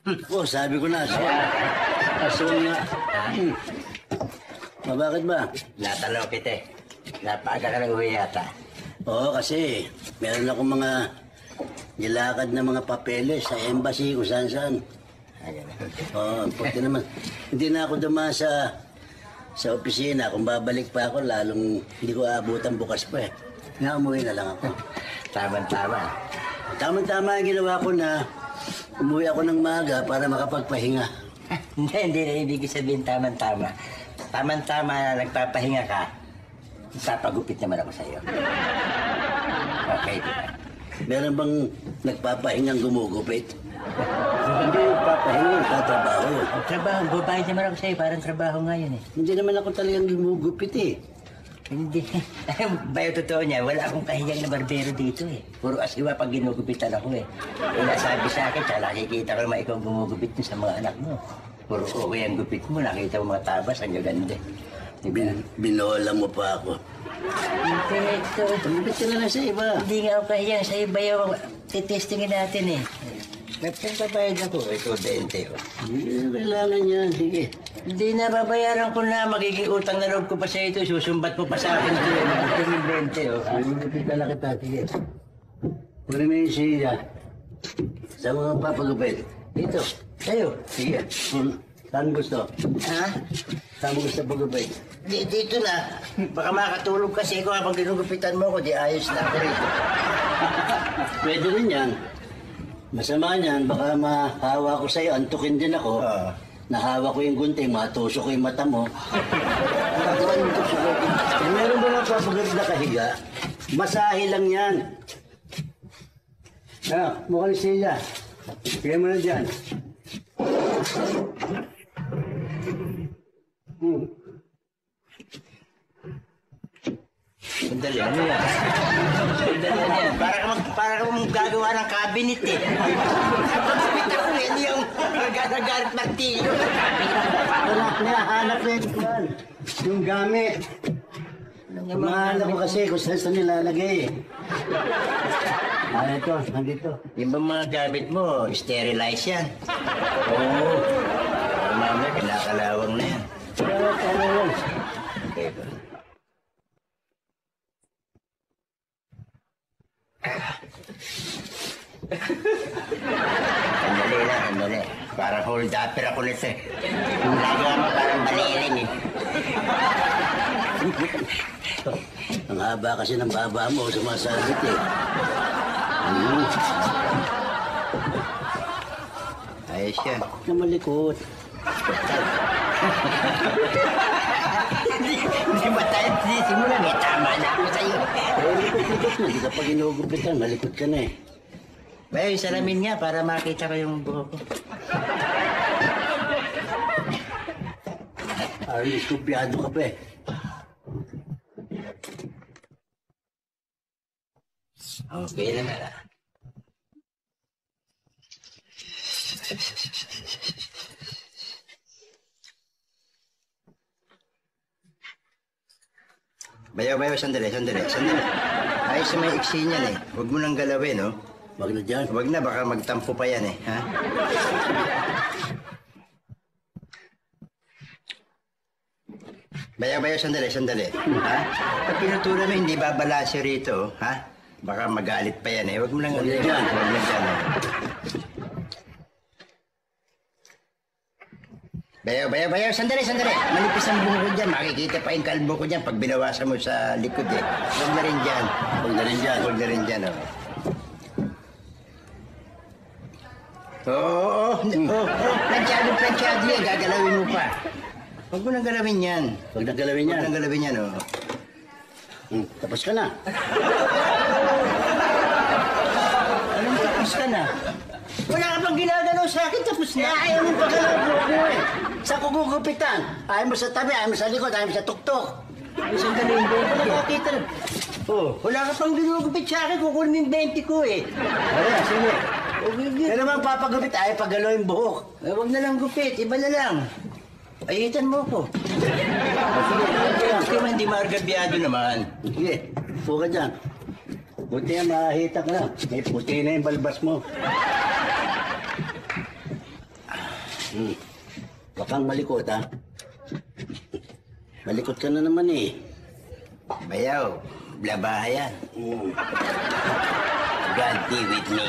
Oh, sabi ko na. Kaso nga. Bakit ba? Natanong kita eh. Napaga ka ng uwi yata. Oo, kasi meron akong mga nilakad na mga papeles sa embassy kung saan-saan. Oo, pati naman. Hindi na ako dumaan sa opisina. Kung babalik pa ako, lalong hindi ko aabutan bukas pa eh. Nga, umuwi na lang ako. Tama-tama. Tama-tama ang ginawa ko na umuwi ako ng maaga para makapagpahinga. Hindi na ibig sabihin tama-tama. Tama-tama na nagpapahinga ka, papagupit naman ako sa'yo. Okay, diba? Meron bang nagpapahingang gumugupit? Hindi nagpapahinga, nagtatrabaho. Trabaho, babayad naman ako sa'yo, parang trabaho nga yun eh. Hindi naman ako talagang gumugupit eh. Hindi. Bayo totoo niya, wala akong kahiyang na barbero dito eh. Puro asiwa pag ginugupitan ako eh. Nasabi sa akin, tsaka nakikita ko naman ikaw gumugupit mo sa mga anak mo. Puro okay ang gupit mo, nakita mo mga tabas, ang gaganda. Binola mo pa ako. Hindi, ito. Gupit ka na lang sa iba. Hindi nga ako kahiyang, sa iba yung titestingin natin eh. Nagpabayad ako, ito 20 oh. Hindi kailangan yan, sige. Hindi na babayaran ko na, magiging utang na loob ko pa sa ito, susumbat mo pa sa akin ito. Magiging 20 oh. Gupit ka lang kita, sige. Kunin mo yung siya. Sa mga papagupit. Dito, sa'yo. Sige. Saan gusto? Ha? Saan mo gusto pagupit? Dito na. Baka makatulog kasi ako habang ginugupitan mo ko, di ayos na ako rito. Pwede rin yan. Masama niyan, baka mahawa ko sa'yo, antukin din ako. Nahawa ko yung gunting, matusok ko yung mata mo. Gagawa mo tusok ko. Eh, meron ba mga papagupit na kahiga? Masahe lang yan. Mukhang siya. Bigyan mo na dyan. Sandali, ano yan? Sandali, ano yan? Para ka mong gagawa ng cabinet eh. Pagkapit ako eh, hindi yung nagagalit martilyo. Hanap na yan. Yung gamit. Mahanap ko kasi kung saan nilalagay eh. Ito, nandito. Yung ba mga gamit mo, sterilize yan? Oo. Mamaya, kinakalawang na yan. Okay ba? Sandali lang, sandali. Parang hold-upper ako nito eh. Lagi naman parang baliling eh. Ang haba kasi ng baba mo, sumasabit eh. Ayos yan. Na malikot. Hindi ba tayo sisimula? May tama na ako sa'yo. Malikot na, di ka pa ginugupitan, malikot ka na eh. Bayo, yung salamin nga para makita ko yung buho ko. Iskopyado ka pa eh. Okay naman ah. Bayo, sandali. Ayos sa may iksi niyan eh. Huwag mo nang galawin, no? Wag na dyan. Huwag na, baka magtampo pa yan eh, ha? Bayo, sandali. Ha? Pag pinutulan mo, hindi babalanse rito, ha? Baka magalit pa yan eh. Huwag mo nang Huwag na dyan. Huwag na dyan, eh. Bayo, sandali. Manipis ang buho ko dyan. Makikita pa yung kalbo ko dyan pag binawasan mo sa likod eh. Huwag na rin dyan. Huwag na rin dyan, oh. Oo. Planchado yan. Gagalawin mo pa. Huwag mo nang galawin yan. Wag na galawin Huwag yan. nang galawin yan, oh. Tapos ka na. Anong tapos ka na? Wala ka pang ginagalaw sa akin, tapos na. Ayaw mo pagalaw ko eh. Sa kugugupitan. Ayaw mo sa tabi, ayaw mo sa likod, ayaw mo sa tuktok. Isang galing ba? Wala ka kita. Oh, wala ka pang ginugupit sa akin, kukunin yung 20 ko eh. Kaya, sige. Kaya naman papagupit, ayaw pagalaw yung buhok. Huwag na lang gupit, iba na lang. Ayitan mo ko. Sige, hindi maargabyado naman. Sige, upo ka dyan. Buti nga makahita ka na. May puti na yung balbas mo. Huwag kang malikot, ha? Malikot ka na naman, eh. Bayaw, labahayan. God be with me.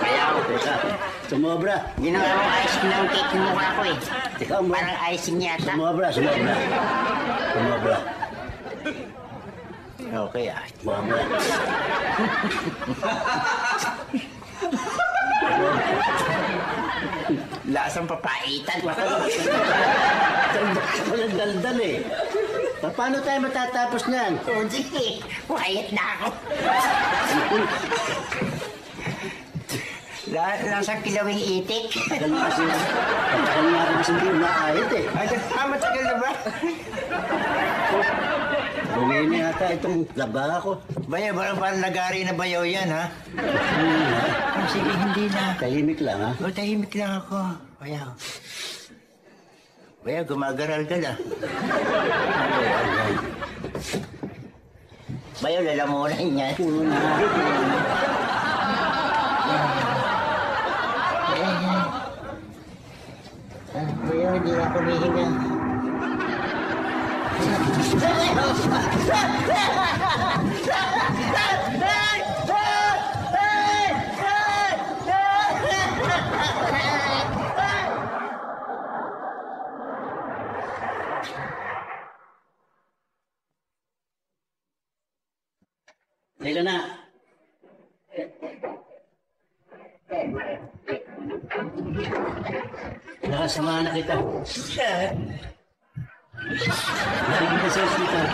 Bayaw, Teka, sumobra. ginawa mo icing ng cake yung mukha ko eh. Ikaw mo. Parang icing yata. Sumobra. Sumobra. Okay ah. Sumobra. Lasang papaitan. Walang daldal, eh. Paano tayo matatapos niyan? O sige, quiet na ako. Lasang kilawing itik. Tagal nga kasi hindi umaayot, eh. Ay, matagal na ba? Bumili na yata itong laba ko. Bayaw, parang lagari na bayaw yan ha? Sige, hindi na. Tahimik lang, ha? O, tahimik lang ako. Bayaw. Bayaw, gumagaral ka na. Bayaw, lalamunan yan. Bayaw, hindi na ako humihinga. Teka na. Nakasama na kita. Nakikita sa hospital.